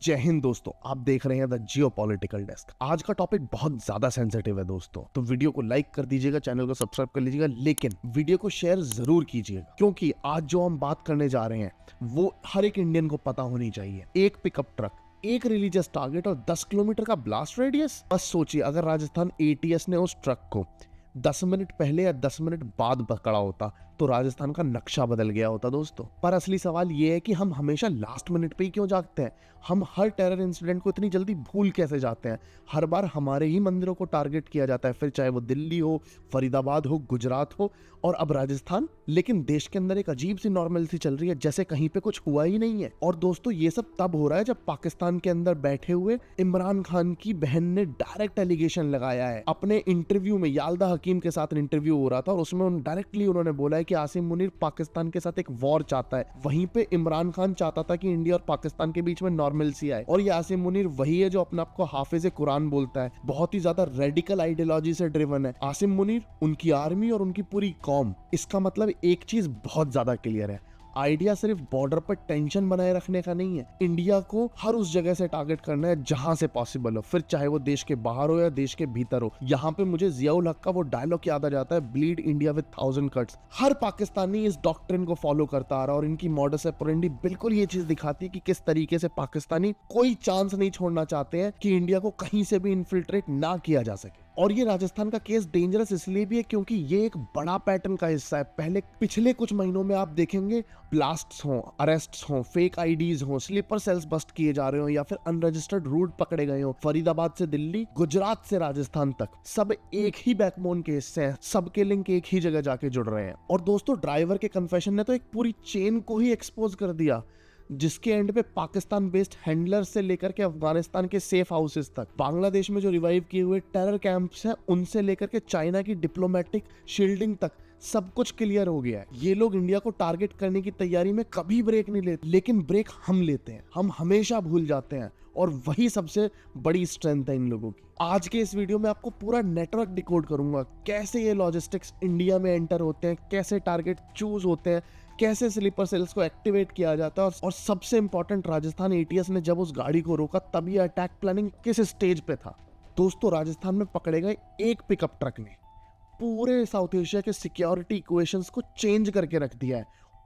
जय हिंद दोस्तों, आप देख रहे हैं द जियोपॉलिटिकल डेस्क। आज का टॉपिक बहुत ज्यादा सेंसिटिव है दोस्तों, तो वीडियो को लाइक कर दीजिएगा, चैनल को सब्सक्राइब कर लीजिएगा, लेकिन वीडियो को शेयर जरूर कीजिएगा, क्योंकि आज जो हम बात करने जा रहे हैं वो हर एक इंडियन को पता होनी चाहिए। एक पिकअप ट्रक, एक रिलीजियस टारगेट और 10 किलोमीटर का ब्लास्ट रेडियस। बस सोचिए, अगर राजस्थान एटीएस ने उस ट्रक को 10 मिनट पहले या 10 मिनट बाद पकड़ा होता तो राजस्थान का नक्शा बदल गया होता दोस्तों। पर असली सवाल ये है कि हम हमेशा लास्ट मिनट पे ही क्यों जागते हैं? हम हर टेरर इंसिडेंट को इतनी जल्दी भूल कैसे जाते हैं? हर बार हमारे ही मंदिरों को टारगेट किया जाता है, फिर चाहे वो दिल्ली हो, फरीदाबाद हो, गुजरात हो और अब राजस्थान। लेकिन देश के अंदर एक अजीब सी नॉर्मलसी चल रही है, जैसे कहीं पे कुछ हुआ ही नहीं है। और दोस्तों, ये सब तब हो रहा है जब पाकिस्तान के अंदर बैठे हुए इमरान खान की बहन ने डायरेक्ट एलिगेशन लगाया है। अपने इंटरव्यू में याल्दा हकीम के साथ इंटरव्यू हो रहा था और उसमें डायरेक्टली उन्होंने बोला है कि आसिम मुनीर पाकिस्तान के साथ एक वॉर चाहता है। वहीं पे इमरान खान चाहता था कि इंडिया और पाकिस्तान के बीच में नॉर्मलसी आए। और ये आसिम मुनीर वही है जो अपने आप को हाफिज कुरान बोलता है, बहुत ही ज्यादा रेडिकल आइडियोलॉजी से ड्रिवन है। आसिम मुनीर, उनकी आर्मी और उनकी पूरी कौम। इसका मतलब एक चीज बहुत ज्यादा क्लियर है, आइडिया सिर्फ बॉर्डर पर टेंशन बनाए रखने का नहीं है। इंडिया को हर उस जगह से टारगेट करना है जहां से पॉसिबल हो, फिर चाहे वो देश के बाहर हो या देश के भीतर हो। यहाँ पे मुझे जियाउल हक का वो डायलॉग याद आ जाता है, ब्लीड इंडिया विद 1000 कट्स। हर पाकिस्तानी इस डॉक्ट्रिन को फॉलो करता आ रहा है और इनकी मॉडस ऑपरेंडी बिल्कुल ये चीज दिखाती है कि किस तरीके से पाकिस्तानी कोई चांस नहीं छोड़ना चाहते हैं कि इंडिया को कहीं से भी इन्फिल्ट्रेट ना किया जा सके। और ये राजस्थान का केस डेंजरस इसलिए भी है क्योंकि ये एक बड़ा पैटर्न का हिस्सा है। पिछले कुछ महीनों में आप देखेंगे ब्लास्ट्स हों, अरेस्ट्स हों, फेक आईडीज हों, स्लीपर सेल्स बस्ट किए जा रहे हो या फिर अनरजिस्टर्ड रूट पकड़े गए हो। फरीदाबाद से दिल्ली, गुजरात से राजस्थान तक, सब एक ही बैकबोन के हिस्से हैं, सबके लिंक एक ही जगह जाके जुड़ रहे हैं। और दोस्तों, ड्राइवर के कन्फेशन ने तो एक पूरी चेन को ही एक्सपोज कर दिया, जिसके एंड पे पाकिस्तान बेस्ड हैंडलर से लेकर के अफगानिस्तान के सेफ हाउसेस तक, बांग्लादेश में जो रिवाइव किए हुए टेरर कैंप्स हैं उनसे लेकर के चाइना की डिप्लोमेटिक शील्डिंग तक, सब कुछ क्लियर हो गया है। ये लोग इंडिया को टारगेट करने की तैयारी में कभी ब्रेक नहीं लेते, लेकिन ब्रेक हम लेते हैं। हम हमेशा भूल जाते हैं और वही सबसे बड़ी स्ट्रेंथ है इन लोगों की। आज के इस वीडियो में आपको पूरा नेटवर्क डिकोड करूंगा, कैसे ये लॉजिस्टिक्स इंडिया में एंटर होते हैं, कैसे टारगेट चूज होते हैं, कैसे स्लीपर सेल्स को एक्टिवेट किया जाता है और सबसे इंपॉर्टेंट, राजस्थान एटीएस ने जब उस गाड़ी को रोका तब ये अटैक प्लानिंग किस स्टेज पे था। दोस्तों, राजस्थान में पकड़े गए एक पिकअप ट्रक ने पूरे साउथ एशिया के सिक्योरिटी इक्वेशंस को चेंज करके रख दिया है।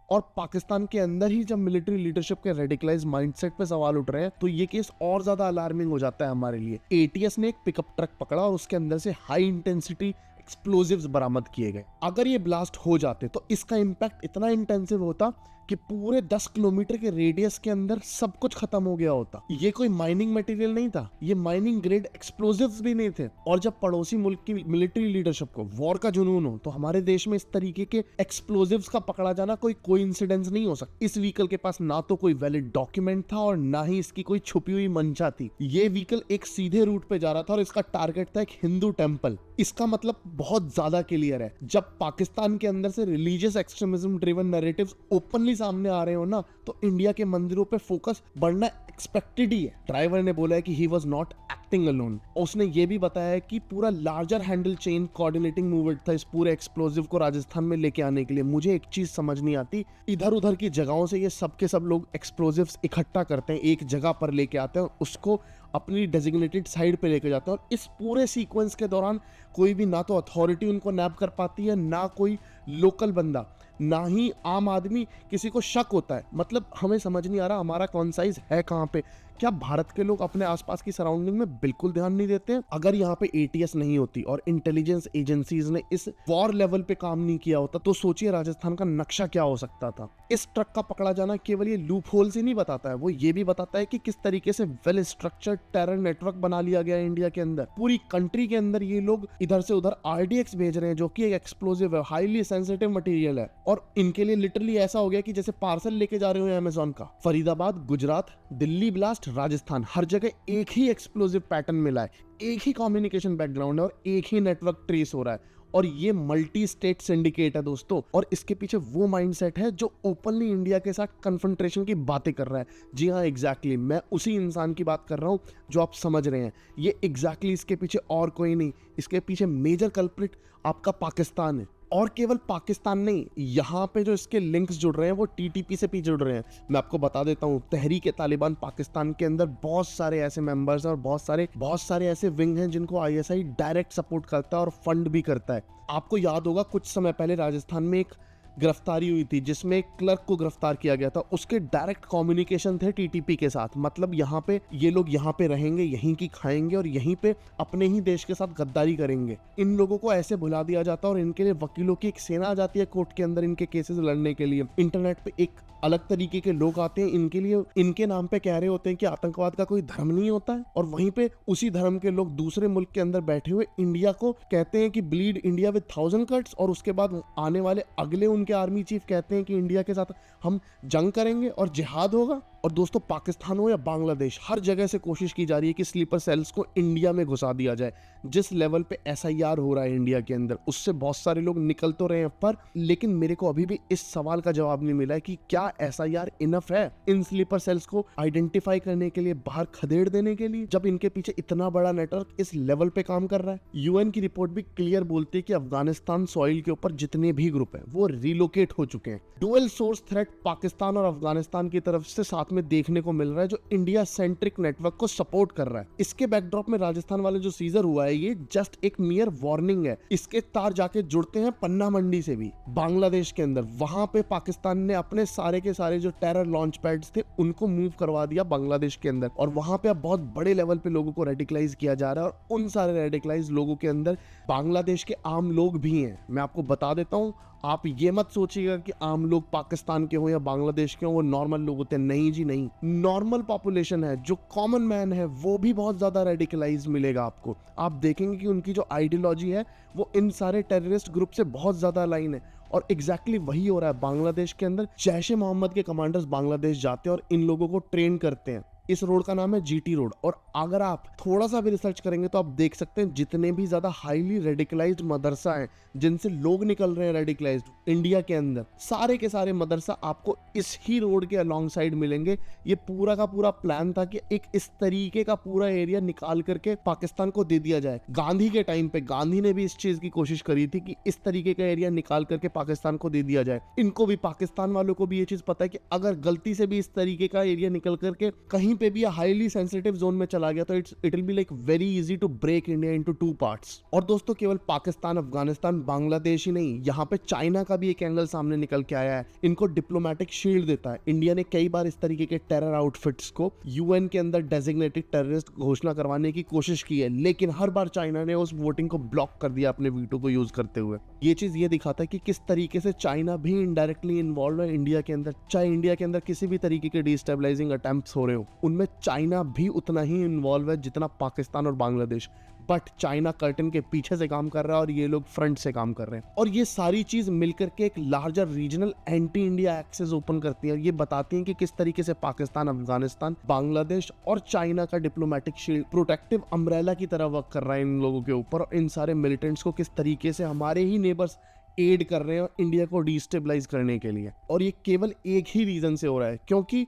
और पाकिस्तान के अंदर ही जब मिलिट्री लीडरशिप के रेडिकलाइज माइंडसेट पे सवाल उठ रहे हैं तो ये केस और ज्यादा अलार्मिंग हो जाता है हमारे लिए। एटीएस ने एक पिकअप ट्रक पकड़ा और उसके अंदर से हाई इंटेंसिटी एक्सप्लोजिव्स बरामद किए गए। अगर ये ब्लास्ट हो जाते तो इसका इंपैक्ट इतना इंटेंसिव होता कि पूरे 10 किलोमीटर के रेडियस के अंदर सब कुछ खत्म हो गया होता। ये कोई माइनिंग मटेरियल नहीं था, ये माइनिंग ग्रेड एक्सप्लोजिव्स भी नहीं थे। और जब पड़ोसी मुल्क की मिलिट्री लीडरशिप को वॉर का जुनून हो तो हमारे देश में इस तरीके के एक्सप्लोजिव्स का पकड़ा जाना कोई कोइंसिडेंस नहीं हो सकता। इस व्हीकल के पास ना तो कोई वैलिड डॉक्यूमेंट था और ना ही इसकी कोई छुपी हुई मंशा थी। ये व्हीकल एक सीधे रूट पे जा रहा था और इसका टारगेट था एक हिंदू टेम्पल। इसका मतलब बहुत ज्यादा क्लियर है, जब पाकिस्तान के अंदर से religious extremism driven narratives openly सामने आ रहे हो ना, तो इंडिया के मंदिरों पे फोकस बढ़ना एक्सपेक्टेड ही है। ड्राइवर ने बोला है कि he was not acting alone. उसने ये भी बताया है कि पूरा larger handle chain coordinating movement था इस पूरे एक्सप्लोजिव को राजस्थान में लेके आने के लिए। मुझे एक चीज समझ नहीं आती, इधर उधर की जगहों से ये सब के सब लोग एक्सप्लोजिव्स इकट्ठा करते हैं, एक जगह पर लेके आते हैं, उसको अपनी डेजिग्नेटेड साइड पे लेके जाते हैं। और इस पूरे सीक्वेंस के दौरान कोई भी ना तो अथॉरिटी उनको नैप कर पाती है, ना कोई लोकल बंदा, ना ही आम आदमी किसी को शक होता है। मतलब हमें समझ नहीं आ रहा हमारा कॉन्साइज है कहाँ पे। क्या भारत के लोग अपने आसपास की सराउंडिंग में बिल्कुल ध्यान नहीं देते हैं? अगर यहाँ पे एटीएस नहीं होती और इंटेलिजेंस एजेंसीज ने इस वॉर लेवल पे काम नहीं किया होता तो सोचिए राजस्थान का नक्शा क्या हो सकता था। इस ट्रक का पकड़ा जाना केवल ये लूप होल्स ही नहीं बताता है, वो ये भी बताता है कि किस तरीके से वेल स्ट्रक्चर्ड टेरर नेटवर्क बना लिया गया है इंडिया के अंदर। पूरी कंट्री के अंदर ये लोग इधर से उधर आरडीएक्स भेज रहे हैं, जो कि एक एक्सप्लोजिव है, हाईली सेंसिटिव मटेरियल है। और इनके लिए लिटरली ऐसा हो गया कि जैसे पार्सल लेके जा रहे हो अमेज़न का। फरीदाबाद, गुजरात, दिल्ली ब्लास्ट, राजस्थान, हर जगह एक ही एक्सप्लोजिव पैटर्न मिला है, एक ही कम्युनिकेशन बैकग्राउंड है और एक ही नेटवर्क ट्रेस हो रहा है। और ये मल्टी स्टेट सिंडिकेट है दोस्तों, और इसके पीछे वो माइंडसेट है जो ओपनली इंडिया के साथ कन्फ्रंट्रेशन की बातें कर रहा है। जी हाँ, एग्जैक्टली मैं उसी इंसान की बात कर रहा हूँ जो आप समझ रहे हैं। ये एग्जैक्टली इसके पीछे और कोई नहीं, इसके पीछे मेजर कल्प्रिट आपका पाकिस्तान है। और केवल पाकिस्तान नहीं, यहाँ पे जो इसके लिंक्स जुड़ रहे हैं वो टीटीपी से भी जुड़ रहे हैं। मैं आपको बता देता हूँ, तहरीक-ए-तालिबान पाकिस्तान के अंदर बहुत सारे ऐसे मेंबर्स हैं और बहुत सारे ऐसे विंग हैं जिनको आईएसआई डायरेक्ट सपोर्ट करता है और फंड भी करता है। आपको याद होगा कुछ समय पहले राजस्थान में एक गिरफ्तारी हुई थी जिसमें एक क्लर्क को गिरफ्तार किया गया था, उसके डायरेक्ट कम्युनिकेशन थे टीटीपी के साथ। मतलब यहाँ पे ये लोग यहाँ पे रहेंगे, यहीं की खाएंगे और यहीं पे अपने ही देश के साथ गद्दारी करेंगे। इन लोगों को ऐसे भुला दिया जाता है और इनके लिए वकीलों की एक सेना आ जाती है कोर्ट के अंदर इनके केसेस लड़ने के लिए। इंटरनेट पे एक अलग तरीके के लोग आते हैं इनके लिए, इनके नाम पे कह रहे होते हैं कि आतंकवाद का कोई धर्म नहीं होता है, और वहीं पे उसी धर्म के लोग दूसरे मुल्क के अंदर बैठे हुए इंडिया को कहते हैं कि ब्लीड इंडिया विद 1000 कट्स, और उसके बाद आने वाले अगले उनके आर्मी चीफ कहते हैं कि इंडिया के साथ हम जंग करेंगे और जिहाद होगा। और दोस्तों, पाकिस्तान हो या बांग्लादेश, हर जगह से कोशिश की जा रही है कि स्लीपर सेल्स को इंडिया में घुसा दिया जाए। जिस लेवल पे एसआईआर हो रहा है इंडिया के अंदर, उससे बहुत सारे लोग निकल तो रहे हैं पर, लेकिन मेरे को अभी भी इस सवाल का जवाब नहीं मिला है कि क्या एसआईआर इनफ है इन स्लीपर सेल्स को आइडेंटिफाई करने के लिए, बाहर खदेड़ देने के लिए, जब इनके पीछे इतना बड़ा नेटवर्क इस लेवल पे काम कर रहा है। यूएन की रिपोर्ट भी क्लियर बोलती है कि अफगानिस्तान सॉइल के ऊपर जितने भी ग्रुप हैं वो रिलोकेट हो चुके हैं। डुअल सोर्स थ्रेट पाकिस्तान और अफगानिस्तान की तरफ से साथ में देखने को मिल रहा है, जो इंडिया सेंट्रिक नेटवर्क को सपोर्ट कर रहा है। इसके बैकड्रॉप में राजस्थान वाले जो सीजर हुआ है, ये जस्ट एक मियर वार्निंग है। इसके तार जाके जुड़ते हैं पन्ना मंडी से भी, बांग्लादेश के अंदर। वहां पे पाकिस्तान ने अपने सारे के सारे जो टेरर लॉन्च पैड्स थे उनको मूव करवा दिया बांग्लादेश के अंदर, और वहां पे अब बहुत बड़े लेवल पे लोगों को रेडिकलाइज किया जा रहा है। और उन सारे रेडिकलाइज लोगों के अंदर बांग्लादेश के आम लोग भी हैं। मैं आपको बता देता हूं, आप ये मत सोचिएगा कि आम लोग पाकिस्तान के हो या बांग्लादेश के हो वो नॉर्मल लोग होते हैं। नहीं जी नहीं, नॉर्मल पॉपुलेशन है, जो कॉमन मैन है वो भी बहुत ज्यादा रेडिकलाइज मिलेगा आपको। आप देखेंगे कि उनकी जो आइडियोलॉजी है वो इन सारे टेररिस्ट ग्रुप से बहुत ज्यादा अलाइन है, और एग्जैक्टली वही हो रहा है बांग्लादेश के अंदर। जैश ए मोहम्मद के कमांडर्स बांग्लादेश जाते हैं और इन लोगों को ट्रेन करते हैं। इस रोड का नाम है जीटी रोड, और अगर आप थोड़ा सा भी रिसर्च करेंगे तो आप देख सकते हैं जितने भी ज्यादा हाईली रेडिकलाइज्ड मदरसा हैं, जिनसे लोग निकल रहे हैं रेडिकलाइज्ड इंडिया के अंदर, सारे के सारे मदरसा आपको इस ही रोड के अलॉन्ग साइड मिलेंगे। ये पूरा का पूरा प्लान था कि एक इस तरीके का पूरा एरिया निकाल करके पाकिस्तान को दे दिया जाए। गांधी के टाइम पे गांधी ने भी इस चीज की कोशिश करी थी कि इस तरीके का एरिया निकाल करके पाकिस्तान को दे दिया जाए। इनको भी, पाकिस्तान वालों को भी ये चीज पता है कि अगर गलती से भी इस तरीके का एरिया निकल करके कहीं पे भी हाईली सेंसिटिव जोन में चला गया तो it will be like very easy to break India into two parts. और दोस्तों, केवल पाकिस्तान, अफगानिस्तान, बांग्लादेश ही नहीं, यहाँ पे चाइना का भी एक एंगल सामने निकल के आया है। इनको डिप्लोमेटिक शील्ड देता है। इंडिया ने कई बार इस तरीके के टेरर आउटफिट्स को यूएन के अंदर डेजिग्नेटेड टेररिस्ट घोषणा करवाने की कोशिश की है, लेकिन हर बार चाइना ने उस वोटिंग को ब्लॉक कर दिया अपने वीटो को यूज करते हुए। ये चीज ये दिखाता है कि किस तरीके से चाइना भी इनडायरेक्टली इन्वॉल्व है इंडिया के अंदर। चाहे इंडिया के अंदर किसी भी तरीके के डिस्टेबलाइजिंग अटेम्प्ट्स हो रहे हो, उनमें चाइना भी उतना ही इन्वॉल्व है जितना पाकिस्तान और बांग्लादेश। बट चाइना कर्टन के पीछे से काम कर रहा है और ये लोग फ्रंट से काम कर रहे हैं, और ये सारी चीज मिलकर के एक larger regional anti India axis open करती है। ये बताती हैं कि किस तरीके से पाकिस्तान, अफगानिस्तान, बांग्लादेश और चाइना का डिप्लोमेटिक शील्ड प्रोटेक्टिव अम्ब्रेला की तरह वर्क कर रहा है इन लोगों के ऊपर, और इन सारे मिलिटेंट्स को किस तरीके से हमारे ही नेबर्स एड कर रहे हैं इंडिया को डिस्टेबलाइज करने के लिए। और ये केवल एक ही रीजन से हो रहा है, क्योंकि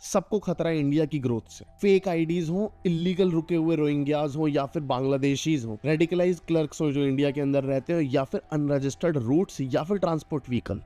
सबको खतरा है इंडिया की ग्रोथ से। फेक आईडीज हो, इलीगल रुके हुए रोहिंग्याज हो, या फिर बांग्लादेशीज हो, रेडिकलाइज क्लर्क्स हो जो इंडिया के अंदर रहते हो, या फिर अनरजिस्टर्ड रूट्स, या फिर ट्रांसपोर्ट व्हीकल,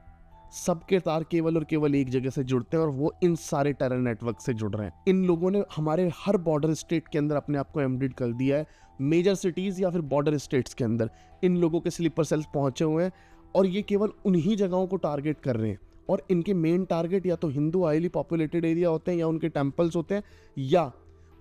सबके तार केवल और केवल एक जगह से जुड़ते हैं, और वो इन सारे टेरर नेटवर्क से जुड़ रहे हैं। इन लोगों ने हमारे हर बॉर्डर स्टेट के अंदर अपने आप को एम्बेड कर दिया है। मेजर सिटीज या फिर बॉर्डर स्टेट्स के अंदर इन लोगों के स्लीपर सेल्स पहुंचे हुए हैं, और ये केवल उन्हीं जगहों को टारगेट कर रहे हैं। और इनके मेन टारगेट या तो हिंदू हाईली पॉपुलेटेड एरिया होते हैं, या उनके टेम्पल्स होते हैं, या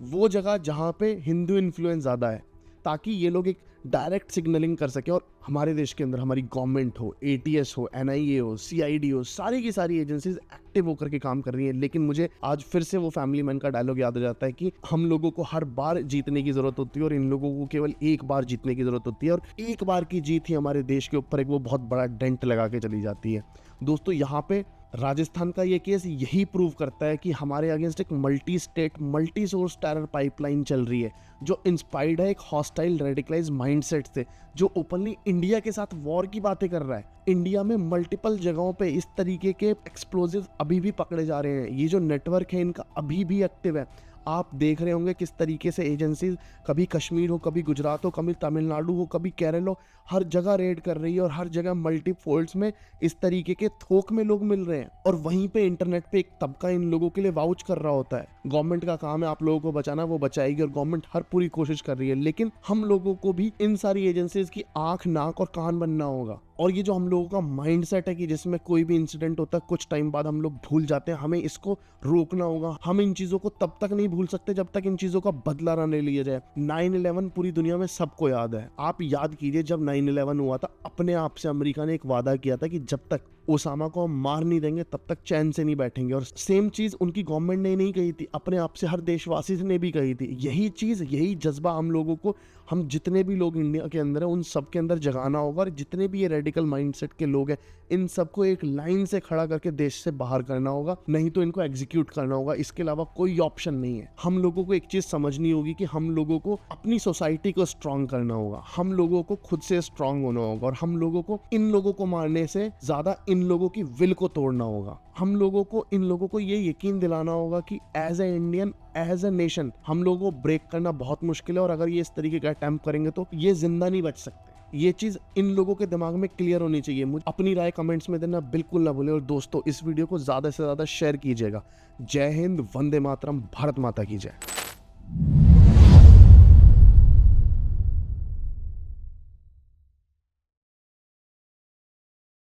वो जगह जहाँ पे हिंदू इन्फ्लुएंस ज़्यादा है, ताकि ये लोग एक डायरेक्ट सिग्नलिंग कर सके। और हमारे देश के अंदर हमारी गवर्नमेंट हो, एटीएस हो, एनआईए हो, सीआईडी हो, सारी की सारी एजेंसीज एक्टिव होकर के काम कर रही हैं। लेकिन मुझे आज फिर से वो फैमिली मैन का डायलॉग याद आ जाता है कि हम लोगों को हर बार जीतने की जरूरत होती है और इन लोगों को केवल एक बार जीतने की जरूरत होती है, और एक बार की जीत ही हमारे देश के ऊपर एक वो बहुत बड़ा डेंट लगा के चली जाती है। दोस्तों, यहाँ पे राजस्थान का ये केस यही प्रूव करता है कि हमारे अगेंस्ट एक multi state, multi source terror pipeline चल रही है, जो इंस्पायर्ड है एक हॉस्टाइल रेडिकलाइज माइंडसेट से, जो ओपनली इंडिया के साथ वॉर की बातें कर रहा है। इंडिया में मल्टीपल जगहों पे इस तरीके के एक्सप्लोजिव अभी भी पकड़े जा रहे हैं। ये जो नेटवर्क है इनका अभी भी एक्टिव है। आप देख रहे होंगे किस तरीके से एजेंसीज कभी कश्मीर हो, कभी गुजरात हो, कभी तमिलनाडु हो, कभी केरल हो, हर जगह रेड कर रही है और हर जगह मल्टी फोल्ड्स में इस तरीके के थोक में लोग मिल रहे हैं। और वहीं पे इंटरनेट पे एक तबका इन लोगों के लिए वाउच कर रहा होता है। गवर्नमेंट का काम है आप लोगों को बचाना, वो बचाएगी और गवर्नमेंट हर पूरी कोशिश कर रही है, लेकिन हम लोगों को भी इन सारी एजेंसीज की आंख, नाक और कान बनना होगा। और ये जो हम लोगों का माइंडसेट है कि जिसमें कोई भी इंसिडेंट होता है कुछ टाइम बाद हम लोग भूल जाते हैं, हमें इसको रोकना होगा। हम इन चीजों को तब तक नहीं भूल सकते जब तक इन चीजों का बदला ना ले लिया जाए। 9/11 पूरी दुनिया में सबको याद है। आप याद कीजिए, जब 9/11 हुआ था, अपने आप से अमेरिका ने एक वादा किया था कि जब तक ओसामा को हम मार नहीं देंगे तब तक चैन से नहीं बैठेंगे। और सेम चीज उनकी गवर्नमेंट ने नहीं कही थी, अपने आप से हर देशवासी ने भी कही थी। यही चीज, यही जज्बा हम लोगों को, हम जितने भी लोग इंडिया के अंदर है उन सब के अंदर जगाना होगा। और जितने भी ये रेडिकल माइंडसेट के लोग हैं इन सबको एक लाइन से खड़ा करके देश से बाहर करना होगा, नहीं तो इनको एग्जीक्यूट करना होगा। इसके अलावा कोई ऑप्शन नहीं है। हम लोगों को एक चीज समझनी होगी कि हम लोगों को अपनी सोसाइटी को स्ट्रांग करना होगा, हम लोगों को खुद से स्ट्रांग होना होगा और हम लोगों को इन लोगों को मारने से ज्यादा इन लोगों की विल को तोड़ना होगा। हम लोगों को इन लोगों को ये यकीन दिलाना होगा कि as a Indian, as a nation हम लोगों को ब्रेक करना बहुत मुश्किल है। और अगर ये इस तरीके का अटेम्प्ट करेंगे तो ये जिंदा नहीं बच सकते। ये चीज इन लोगों के दिमाग में क्लियर होनी चाहिए। मुझे अपनी राय कमेंट्स में देना बिल्कुल ना भूलें। और दोस्तों, इस वीडियो को ज्यादा से ज्यादा शेयर कीजिएगा। जय हिंद, वंदे मातरम, भारत माता की जय।